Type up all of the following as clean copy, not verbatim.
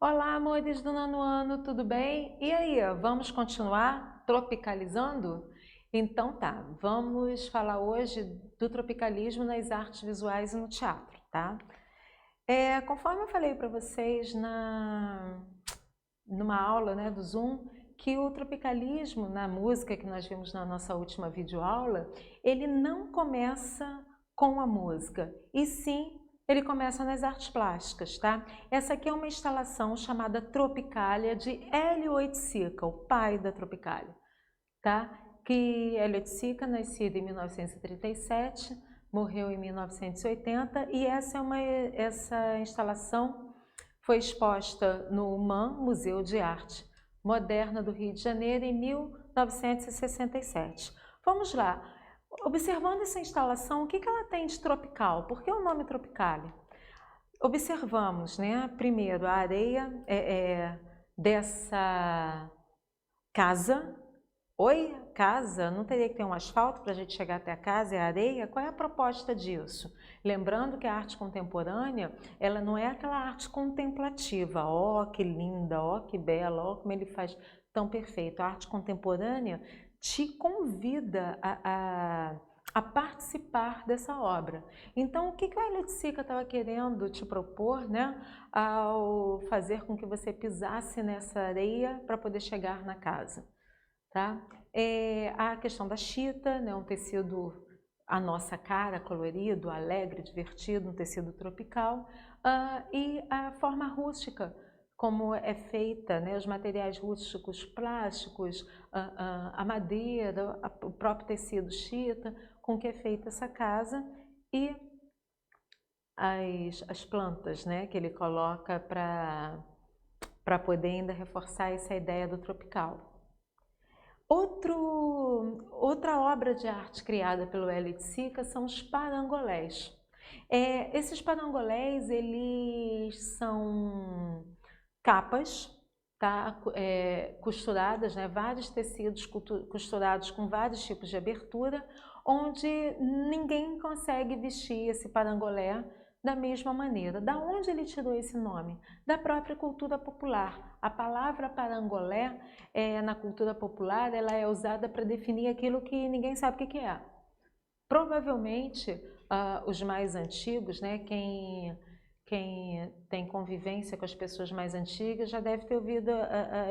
Olá, amores do nono ano, tudo bem? E aí, vamos continuar tropicalizando? Então tá, vamos falar hoje do tropicalismo nas artes visuais e no teatro, tá? Conforme eu falei para vocês numa aula, né, do Zoom, que o tropicalismo na música que nós vimos na nossa última videoaula, ele não começa com a música, e sim ele começa nas artes plásticas, tá? Essa aqui é uma instalação chamada Tropicália de Hélio Oiticica, o pai da Tropicália, tá? Que Hélio Oiticica, nascido em 1937, morreu em 1980, e essa instalação foi exposta no MAM, Museu de Arte Moderna do Rio de Janeiro, em 1967. Vamos lá. Observando essa instalação, o que ela tem de tropical? Por que o nome Tropicália? Observamos, né, primeiro, a areia dessa casa. Oi, casa? Não teria que ter um asfalto para a gente chegar até a casa? É areia? Qual é a proposta disso? Lembrando que a arte contemporânea, ela não é aquela arte contemplativa. Ó, que linda, ó, que bela, ó, como ele faz tão perfeito. A arte contemporânea te convida a participar dessa obra. Então, o que o Hélio Oiticica estava querendo te propor, né, ao fazer com que você pisasse nessa areia para poder chegar na casa? Tá? A questão da chita, né, um tecido à nossa cara, colorido, alegre, divertido, um tecido tropical, e a forma rústica, como é feita, né, os materiais rústicos plásticos, a madeira, o próprio tecido chita, com que é feita essa casa, e as plantas, né, que ele coloca para poder ainda reforçar essa ideia do tropical. Outra obra de arte criada pelo Hélio Oiticica são os parangolés. Esses parangolés, eles são capas, tá? Costuradas, né? Vários tecidos costurados com vários tipos de abertura, onde ninguém consegue vestir esse parangolé da mesma maneira. Da onde ele tirou esse nome? Da própria cultura popular. A palavra parangolé, na cultura popular, ela é usada para definir aquilo que ninguém sabe o que é. Provavelmente, os mais antigos, né, quem tem convivência com as pessoas mais antigas já deve ter ouvido,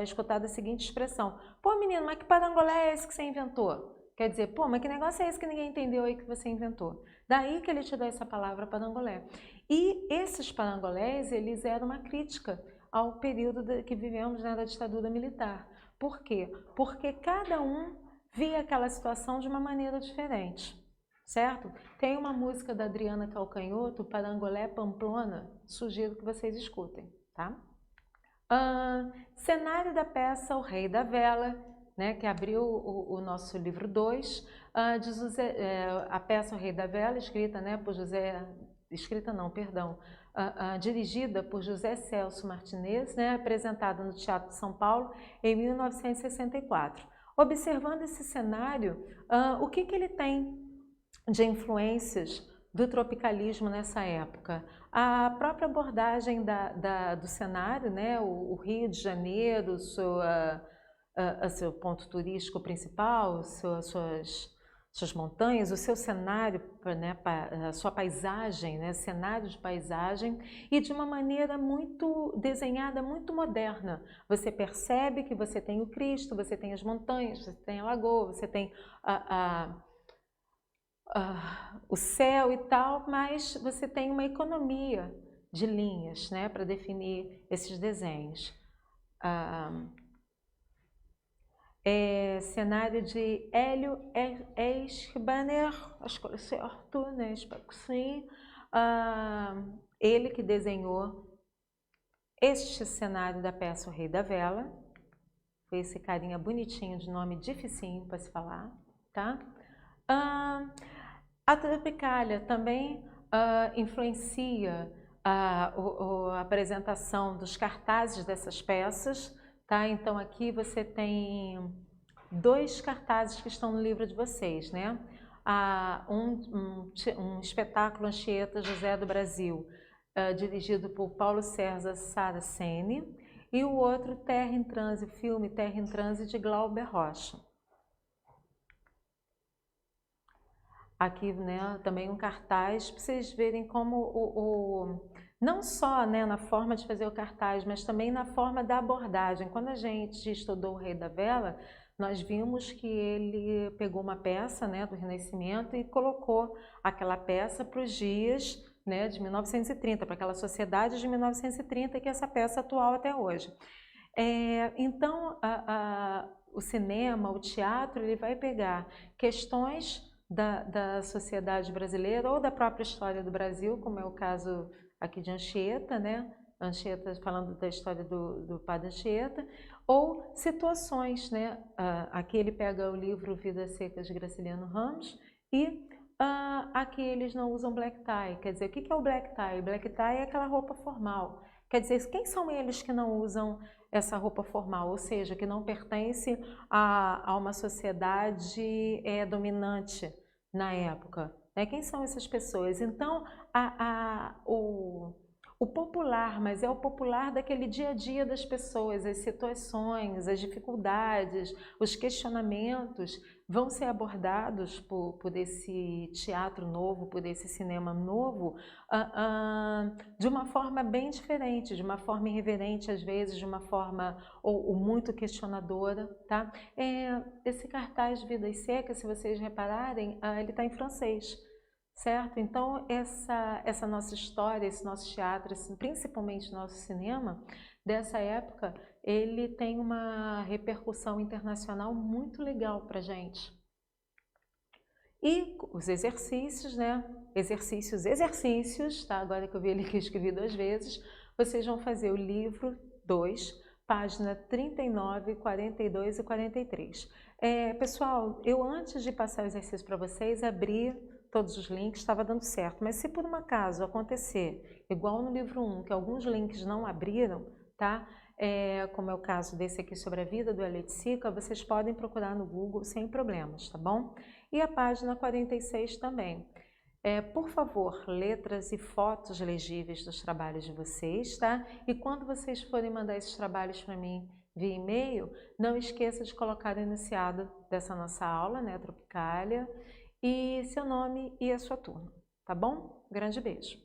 escutado a seguinte expressão: pô, menino, mas que parangolé é esse que você inventou? Quer dizer, pô, mas que negócio é esse que ninguém entendeu aí que você inventou? Daí que ele tirou essa palavra parangolé. E esses parangolés, eles eram uma crítica ao período que vivemos, né, da ditadura militar. Por quê? Porque cada um via aquela situação de uma maneira diferente, certo? Tem uma música da Adriana Calcanhoto, Parangolé Pamplona, sugiro que vocês escutem, tá? Cenário da peça O Rei da Vela, né, que abriu o nosso livro 2, a peça O Rei da Vela, escrita, né, por dirigida por José Celso Martinez, né, apresentada no Teatro de São Paulo em 1964. Observando esse cenário, o que ele tem de influências do tropicalismo nessa época? A própria abordagem do cenário, né, o Rio de Janeiro, seu ponto turístico principal, suas montanhas, o seu cenário, né, a sua paisagem, né, cenário de paisagem, e de uma maneira muito desenhada, muito moderna. Você percebe que você tem o Cristo, você tem as montanhas, você tem a lagoa, você tem o céu e tal, mas você tem uma economia de linhas, né, para definir esses desenhos. Cenário de Hélio Eichbaner, acho que é certo, né? Espero que sim. Ele que desenhou este cenário da peça O Rei da Vela. Foi esse carinha bonitinho, de nome dificinho para se falar, tá? A Tropicália também influencia a apresentação dos cartazes dessas peças, tá? Então aqui você tem 2 cartazes que estão no livro de vocês, né? Um espetáculo Anchieta José do Brasil, dirigido por Paulo César Saraceni, e o outro Terra em Transe, filme Terra em Transe de Glauber Rocha. Aqui, né, também um cartaz para vocês verem como não só, né, na forma de fazer o cartaz, mas também na forma da abordagem. Quando a gente estudou o Rei da Vela, nós vimos que ele pegou uma peça, né, do Renascimento e colocou aquela peça para os dias, né, de 1930, para aquela sociedade de 1930, que é essa peça atual até hoje. Então, o cinema, o teatro, ele vai pegar questões da sociedade brasileira ou da própria história do Brasil, como é o caso aqui de Anchieta, né? Anchieta falando da história do padre Anchieta, ou situações, né? Aqui ele pega o livro Vidas Secas de Graciliano Ramos e aqui eles não usam black tie. Quer dizer, o que é o black tie? Black tie é aquela roupa formal. Quer dizer, quem são eles que não usam essa roupa formal? Ou seja, que não pertence a uma sociedade dominante na época. Né? Quem são essas pessoas? Então, o popular, mas é o popular daquele dia a dia das pessoas, as situações, as dificuldades, os questionamentos vão ser abordados por esse teatro novo, por esse cinema novo, de uma forma bem diferente, de uma forma irreverente às vezes, de uma forma ou muito questionadora, tá? Esse cartaz de Vidas Secas, se vocês repararem, ele está em francês, certo? Então essa nossa história, esse nosso teatro, principalmente nosso cinema, dessa época, ele tem uma repercussão internacional muito legal para a gente. E os exercícios, né? Exercícios, tá? Agora que eu vi ali que eu escrevi 2 vezes, vocês vão fazer o livro 2, página 39, 42 e 43. Pessoal, eu antes de passar o exercício para vocês, abri todos os links, estava dando certo. Mas se por um acaso acontecer, igual no livro 1, que alguns links não abriram, tá? Como é o caso desse aqui sobre a vida do Elliott Sica, vocês podem procurar no Google sem problemas, tá bom? E a página 46 também. Por favor, letras e fotos legíveis dos trabalhos de vocês, tá? E quando vocês forem mandar esses trabalhos para mim via e-mail, não esqueça de colocar o enunciado dessa nossa aula, né, Tropicália, e seu nome e a sua turma, tá bom? Grande beijo!